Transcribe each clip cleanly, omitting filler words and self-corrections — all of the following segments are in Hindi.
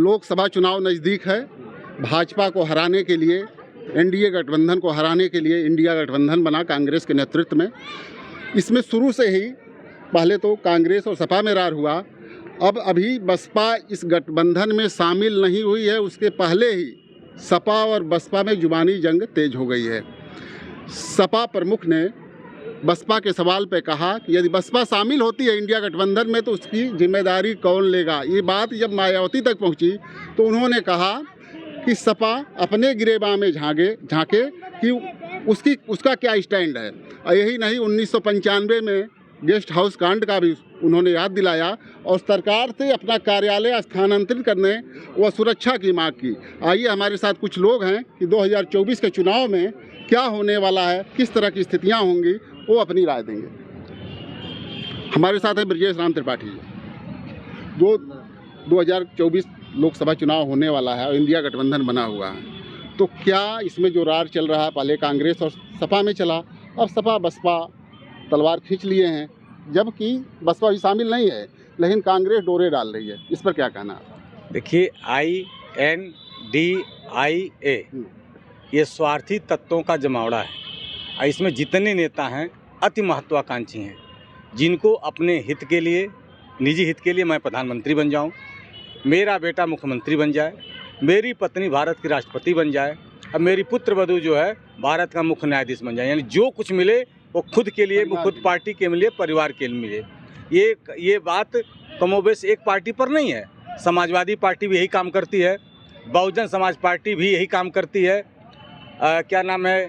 लोकसभा चुनाव नज़दीक है। भाजपा को हराने के लिए, एनडीए गठबंधन को हराने के लिए इंडिया गठबंधन बना कांग्रेस के नेतृत्व में। इसमें शुरू से ही पहले तो कांग्रेस और सपा में रार हुआ। अब अभी बसपा इस गठबंधन में शामिल नहीं हुई है, उसके पहले ही सपा और बसपा में जुबानी जंग तेज हो गई है। सपा प्रमुख ने बसपा के सवाल पे कहा कि यदि बसपा शामिल होती है इंडिया गठबंधन में तो उसकी जिम्मेदारी कौन लेगा। ये बात जब मायावती तक पहुंची तो उन्होंने कहा कि सपा अपने गिरेबान में झांके कि उसका क्या स्टैंड है। और यही नहीं, 1995 में गेस्ट हाउस कांड का भी उन्होंने याद दिलाया और सरकार से अपना कार्यालय स्थानांतरित करने व सुरक्षा की मांग की। आइए हमारे साथ कुछ लोग हैं कि 2024 के चुनाव में क्या होने वाला है, किस तरह की स्थितियां होंगी, वो अपनी राय देंगे। हमारे साथ है ब्रजेश राम त्रिपाठी जी। 2024 लोकसभा चुनाव होने वाला है और इंडिया गठबंधन बना हुआ है, तो क्या इसमें जो रार चल रहा है, पहले कांग्रेस और सपा में चला, अब सपा बसपा तलवार खींच लिए हैं, जबकि बसपा भी शामिल नहीं है लेकिन कांग्रेस डोरे डाल रही है, इस पर क्या कहना है? देखिए, INDIA ये स्वार्थी तत्वों का जमावड़ा है। इसमें जितने नेता हैं अति महत्वाकांक्षी हैं, जिनको अपने हित के लिए, निजी हित के लिए मैं प्रधानमंत्री बन जाऊं, मेरा बेटा मुख्यमंत्री बन जाए, मेरी पत्नी भारत की राष्ट्रपति बन जाए और मेरी पुत्र वधू जो है भारत का मुख्य न्यायाधीश बन जाए। यानी जो कुछ मिले वो खुद के लिए, वो खुद पार्टी के लिए, परिवार के लिए मिले। ये बात कमोबेश एक पार्टी पर नहीं है। समाजवादी पार्टी भी यही काम करती है, बहुजन समाज पार्टी भी यही काम करती है। क्या नाम है,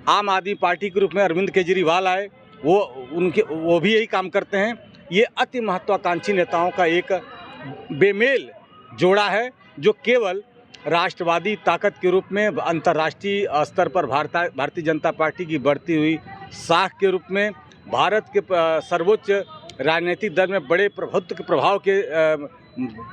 आम आदमी पार्टी के रूप में अरविंद केजरीवाल आए, वो भी यही काम करते हैं। ये अति महत्वाकांक्षी नेताओं का एक बेमेल जोड़ा है, जो केवल राष्ट्रवादी ताकत के रूप में अंतर्राष्ट्रीय स्तर पर भारतीय जनता पार्टी की बढ़ती हुई साख के रूप में, भारत के सर्वोच्च राजनीतिक दल में बड़े प्रभुत्व के प्रभाव के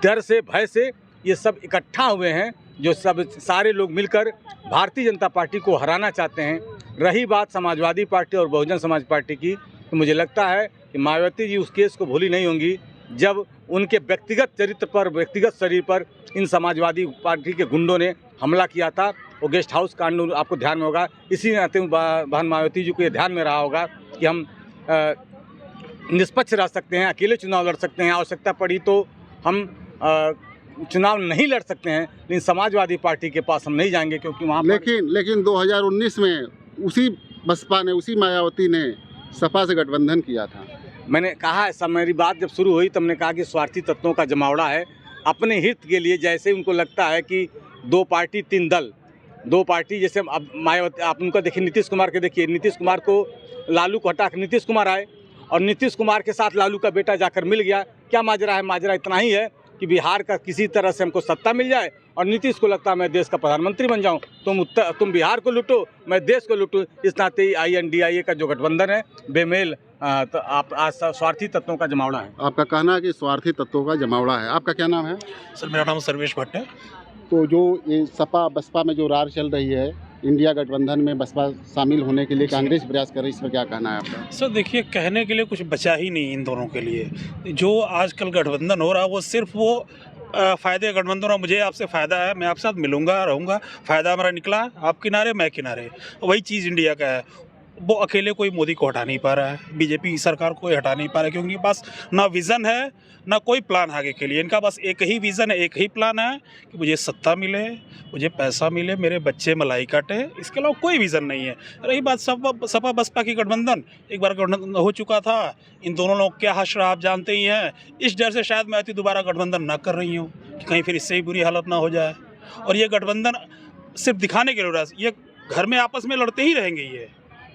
डर से, भय से ये सब इकट्ठा हुए हैं, जो सब सारे लोग मिलकर भारतीय जनता पार्टी को हराना चाहते हैं। रही बात समाजवादी पार्टी और बहुजन समाज पार्टी की, तो मुझे लगता है कि मायावती जी उस केस को भूली नहीं होंगी जब उनके व्यक्तिगत चरित्र पर, व्यक्तिगत शरीर पर इन समाजवादी पार्टी के गुंडों ने हमला किया था। वो गेस्ट हाउस कांड आपको ध्यान में होगा। इसी नाते बहन मायावती जी को ये ध्यान में रहा होगा कि हम निष्पक्ष रह सकते हैं, अकेले चुनाव लड़ सकते हैं, आवश्यकता पड़ी तो हम चुनाव नहीं लड़ सकते हैं, लेकिन समाजवादी पार्टी के पास हम नहीं जाएंगे, क्योंकि वहाँ लेकिन 2019 में उसी बसपा ने, उसी मायावती ने सपा से गठबंधन किया था। मैंने कहा, सब मेरी बात जब शुरू हुई तब मैंने कहा कि स्वार्थी तत्वों का जमावड़ा है। अपने हित के लिए, जैसे उनको लगता है कि 2 पार्टी 3 दल, 2 पार्टी, जैसे अब मायावती, आप उनका देखिए, नीतीश कुमार के देखिए, नीतीश कुमार को लालू को हटा कर नीतीश कुमार आए और नीतीश कुमार के साथ लालू का बेटा जाकर मिल गया। क्या माजरा है? माजरा इतना ही है कि बिहार का किसी तरह से हमको सत्ता मिल जाए और नीतीश को लगता है मैं देश का प्रधानमंत्री बन जाऊं, तुम बिहार को लूटो, मैं देश को लूटूं। इस नाते INDIA का जो गठबंधन है बेमेल, तो आप स्वार्थी तत्वों का जमावड़ा है। आपका कहना है कि स्वार्थी तत्वों का जमावड़ा है। आपका क्या नाम है? सर, मेरा नाम सर्वेश भट्ट है। तो जो ये सपा बसपा में जो रार चल रही है, इंडिया गठबंधन में बसपा शामिल होने के लिए कांग्रेस प्रयास कर रही है, इस पर क्या कहना है आपका? सर देखिए, कहने के लिए कुछ बचा ही नहीं इन दोनों के लिए। जो आजकल गठबंधन हो रहा है वो सिर्फ वो फ़ायदे गठबंधन और मुझे आपसे फ़ायदा है, मैं आपके साथ मिलूंगा, रहूँगा, फ़ायदा हमारा निकला, आप किनारे मैं किनारे, वही चीज़ इंडिया का है। वो अकेले कोई मोदी को हटा नहीं पा रहा है, बीजेपी सरकार को हटा नहीं पा रहा है, क्योंकि उनके पास ना विज़न है ना कोई प्लान आगे के लिए। इनका बस एक ही विज़न है, एक ही प्लान है कि मुझे सत्ता मिले, मुझे पैसा मिले, मेरे बच्चे मलाई काटे, इसके अलावा कोई विज़न नहीं है। रही बात सपा बसपा की गठबंधन, एक बार गठबंधन हो चुका था, इन दोनों लोग क्या हश्र आप जानते ही हैं। इस डर से शायद मैं दोबारा गठबंधन ना कर रही हूँ कि कहीं फिर इससे ही बुरी हालत ना हो जाए। और ये गठबंधन सिर्फ दिखाने के लिए हो रहा है, ये घर में आपस में लड़ते ही रहेंगे। ये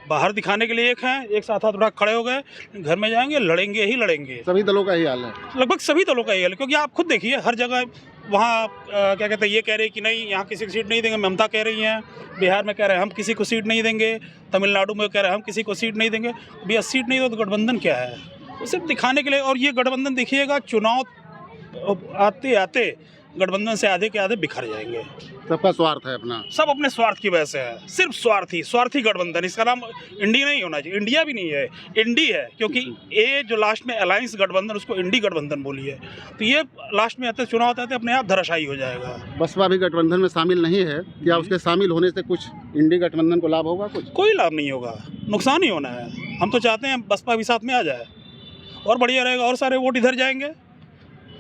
बाहर दिखाने के लिए एक हैं, एक साथ हाथ उठा खड़े हो गए, घर में जाएंगे लड़ेंगे ही लड़ेंगे। सभी दलों का ही हाल है, लगभग सभी दलों का ही हाल है। क्योंकि आप खुद देखिए, हर जगह वहाँ क्या कहते हैं, ये कह रहे हैं कि नहीं यहाँ किसी को सीट नहीं देंगे, ममता कह रही हैं, बिहार में कह रहे हैं हम किसी को सीट नहीं देंगे, तमिलनाडु में कह रहे हैं हम किसी को सीट नहीं देंगे। भैया सीट नहीं दो तो गठबंधन क्या है? वो सिर्फ दिखाने के लिए। और ये गठबंधन देखिएगा, चुनाव आते आते गठबंधन से आधे के आधे बिखर जाएंगे। सबका स्वार्थ है अपना। सब अपने स्वार्थ की वजह से है, सिर्फ स्वार्थी गठबंधन। इसका नाम इंडिया नहीं होना चाहिए, इंडिया भी नहीं है, इंडी है, क्योंकि ये जो लास्ट में अलायंस गठबंधन उसको इंडी गठबंधन बोली है, तो ये लास्ट में आते चुनाव आते अपने आप धराशायी हो जाएगा। बसपा भी गठबंधन में शामिल नहीं है, क्या उसके शामिल होने से कुछ इंडी गठबंधन को लाभ होगा? कुछ कोई लाभ नहीं होगा, नुकसान ही होना है। हम तो चाहते हैं बसपा भी साथ में आ जाए और बढ़िया रहेगा, और सारे वोट इधर जाएंगे।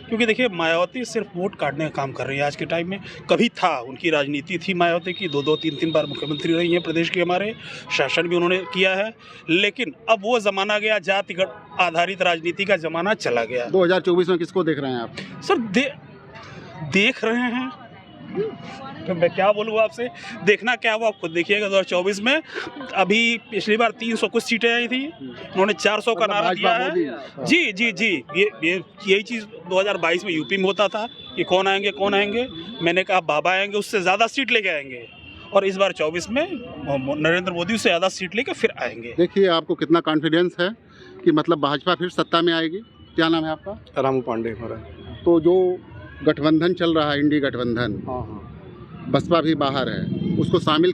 क्योंकि देखिए मायावती सिर्फ वोट काटने का काम कर रही है आज के टाइम में। कभी था उनकी राजनीति थी मायावती की, दो तीन बार मुख्यमंत्री रही हैं प्रदेश के, हमारे शासन भी उन्होंने किया है, लेकिन अब वो ज़माना गया, जातिगत आधारित राजनीति का ज़माना चला गया। 2024 में किसको देख रहे हैं आप? सर देख रहे हैं तो मैं क्या बोलूँ आपसे, देखना क्या हुआ आप खुद देखिएगा। 2024 में अभी पिछली बार 300 कुछ सीटें आई थी, उन्होंने 400 का नारा दिया है। जी ये यही चीज़ 2022 में यूपी में होता था कि कौन आएंगे, मैंने कहा बाबा आएंगे, उससे ज़्यादा सीट लेके आएंगे, और इस बार 24 में नरेंद्र मोदी उससे ज़्यादा सीट लेके फिर आएंगे। देखिए आपको कितना कॉन्फिडेंस है कि मतलब भाजपा फिर सत्ता में आएगी। क्या नाम है आपका? रामू पांडे हमारा। तो जो गठबंधन चल रहा है, इंडी गठबंधन, हाँ, बसपा भी बाहर है, उसको शामिल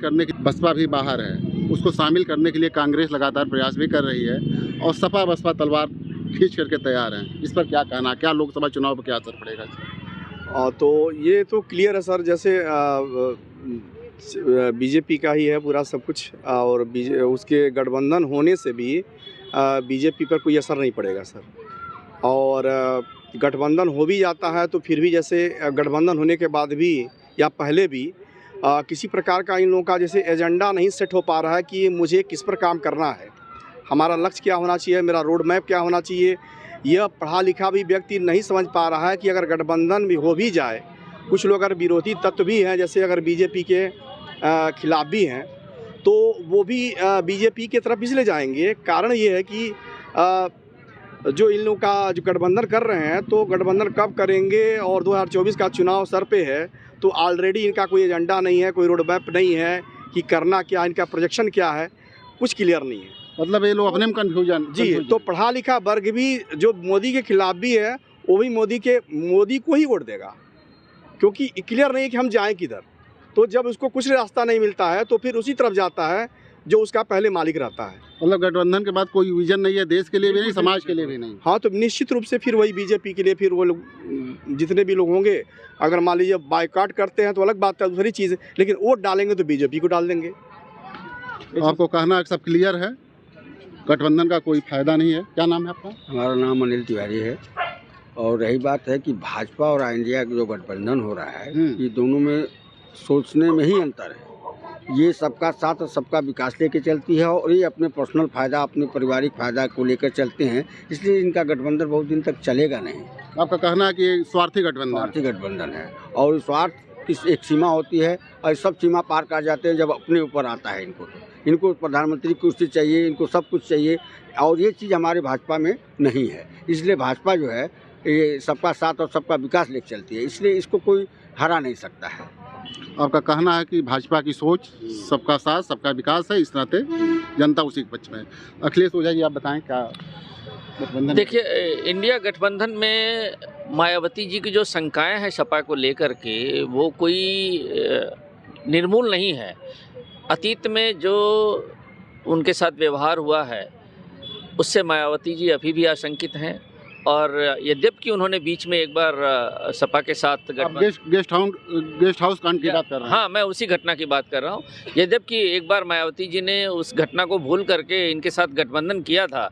करने के लिए कांग्रेस लगातार प्रयास भी कर रही है, और सपा बसपा तलवार खींच करके तैयार हैं। इस पर क्या कहना, क्या लोकसभा चुनाव पर क्या असर पड़ेगा? तो ये तो क्लियर है सर, जैसे बीजेपी का ही है पूरा सब कुछ, और उसके गठबंधन होने से भी बीजेपी पर कोई असर नहीं पड़ेगा सर। और गठबंधन हो भी जाता है तो फिर भी जैसे गठबंधन होने के बाद भी या पहले भी किसी प्रकार का इन लोगों का जैसे एजेंडा नहीं सेट हो पा रहा है कि मुझे किस पर काम करना है, हमारा लक्ष्य क्या होना चाहिए, मेरा रोड मैप क्या होना चाहिए। यह पढ़ा लिखा भी व्यक्ति नहीं समझ पा रहा है कि अगर गठबंधन भी हो भी जाए, कुछ लोग अगर विरोधी तत्व भी हैं, जैसे अगर बीजेपी के खिलाफ भी हैं, तो वो भी बीजेपी की तरफ इसलिए जाएंगे। कारण ये है कि जो इन लोगों का जो गठबंधन कर रहे हैं, तो गठबंधन कब करेंगे, और 2024 का चुनाव सर पे है, तो ऑलरेडी इनका कोई एजेंडा नहीं है, कोई रोड मैप नहीं है कि करना क्या, इनका प्रोजेक्शन क्या है, कुछ क्लियर नहीं है। मतलब ये लोग अपने में कन्फ्यूजन। जी, तो पढ़ा लिखा वर्ग भी जो मोदी के खिलाफ भी है, वो भी मोदी को ही वोट देगा, क्योंकि क्लियर नहीं है कि हम जाएं किधर। तो जब उसको कुछ रास्ता नहीं मिलता है तो फिर उसी तरफ जाता है जो उसका पहले मालिक रहता है। मतलब गठबंधन के बाद कोई विजन नहीं है, देश के लिए भी नहीं, समाज के लिए भी नहीं। हाँ, तो निश्चित रूप से फिर वही बीजेपी के लिए, फिर वो लोग जितने भी लोग होंगे, अगर मान लीजिए बायकॉट करते हैं तो अलग बात है, दूसरी चीज़ है, लेकिन वोट डालेंगे तो बीजेपी को डाल देंगे। आपको कहना सब क्लियर है, गठबंधन का कोई फायदा नहीं है। क्या नाम है आपका? हमारा नाम अनिल तिवारी है। और रही बात है कि भाजपा और इंडिया का जो गठबंधन हो रहा है, ये दोनों में सोचने में ही अंतर है। ये सबका साथ और सबका विकास लेके चलती है, और ये अपने पर्सनल फ़ायदा, अपने पारिवारिक फ़ायदा को लेकर चलते हैं, इसलिए इनका गठबंधन बहुत दिन तक चलेगा नहीं। आपका कहना है कि स्वार्थी गठबंधन है, और स्वार्थ की एक सीमा होती है, और सब सीमा पार कर जाते हैं जब अपने ऊपर आता है। इनको प्रधानमंत्री की कुर्सी चाहिए, इनको सब कुछ चाहिए, और ये चीज़ हमारे भाजपा में नहीं है। इसलिए भाजपा जो है ये सबका साथ और सबका विकास लेकर चलती है, इसलिए इसको कोई हरा नहीं सकता है। आपका कहना है कि भाजपा की सोच सबका साथ सबका विकास है, इस नाते जनता उसी के पक्ष में है। अखिलेश ओझा जी, आप बताएं क्या गठबंधन? देखिए, इंडिया गठबंधन में मायावती जी की जो शंकाएं हैं सपा को लेकर के, वो कोई निर्मूल नहीं है। अतीत में जो उनके साथ व्यवहार हुआ है उससे मायावती जी अभी भी आशंकित हैं, और यद्यपि उन्होंने बीच में एक बार सपा के साथ गेस्ट हाउस कांड की बात कर रहे हैं। हाँ, मैं उसी घटना की बात कर रहा हूँ। यद्यपि एक बार मायावती जी ने उस घटना को भूल करके इनके साथ गठबंधन किया था,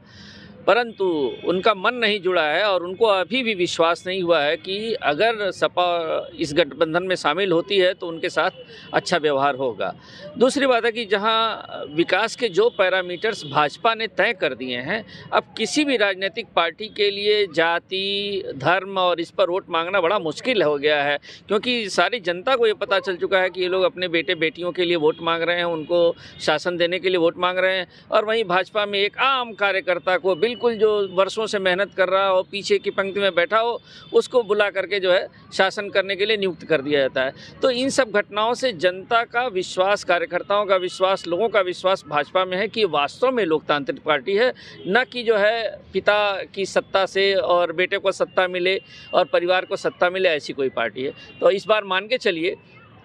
परंतु उनका मन नहीं जुड़ा है, और उनको अभी भी विश्वास नहीं हुआ है कि अगर सपा इस गठबंधन में शामिल होती है तो उनके साथ अच्छा व्यवहार होगा। दूसरी बात है कि जहां विकास के जो पैरामीटर्स भाजपा ने तय कर दिए हैं, अब किसी भी राजनीतिक पार्टी के लिए जाति, धर्म और इस पर वोट मांगना बड़ा मुश्किल हो गया है, क्योंकि सारी जनता को ये पता चल चुका है कि ये लोग अपने बेटे बेटियों के लिए वोट मांग रहे हैं, उनको शासन देने के लिए वोट मांग रहे हैं। और वहीं भाजपा में एक आम कार्यकर्ता को बिल्कुल जो वर्षों से मेहनत कर रहा हो, पीछे की पंक्ति में बैठा हो, उसको बुला करके जो है शासन करने के लिए नियुक्त कर दिया जाता है। तो इन सब घटनाओं से जनता का विश्वास, कार्यकर्ताओं का विश्वास, लोगों का विश्वास भाजपा में है कि वास्तव में लोकतांत्रिक पार्टी है, न कि जो है पिता की सत्ता से और बेटे को सत्ता मिले और परिवार को सत्ता मिले, ऐसी कोई पार्टी है। तो इस बार मान के चलिए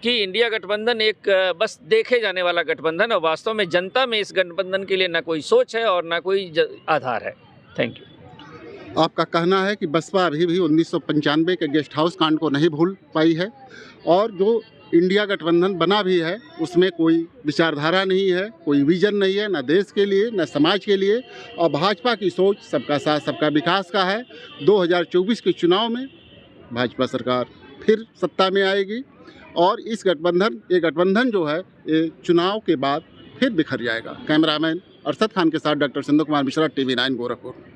कि इंडिया गठबंधन एक बस देखे जाने वाला गठबंधन है। वास्तव में जनता में इस गठबंधन के लिए ना कोई सोच है और ना कोई आधार है। Thank you. आपका कहना है कि बसपा अभी भी 1995 के गेस्ट हाउस कांड को नहीं भूल पाई है और जो इंडिया गठबंधन बना भी है उसमें कोई विचारधारा नहीं है, कोई विजन नहीं है, न देश के लिए न समाज के लिए। और भाजपा की सोच सबका साथ सबका विकास का है। 2024 के चुनाव में भाजपा सरकार फिर सत्ता में आएगी और ये गठबंधन जो है ये चुनाव के बाद फिर बिखर जाएगा। कैमरामैन अरशद खान के साथ डॉक्टर सिंधु कुमार मिश्रा, TV9 गोरखपुर।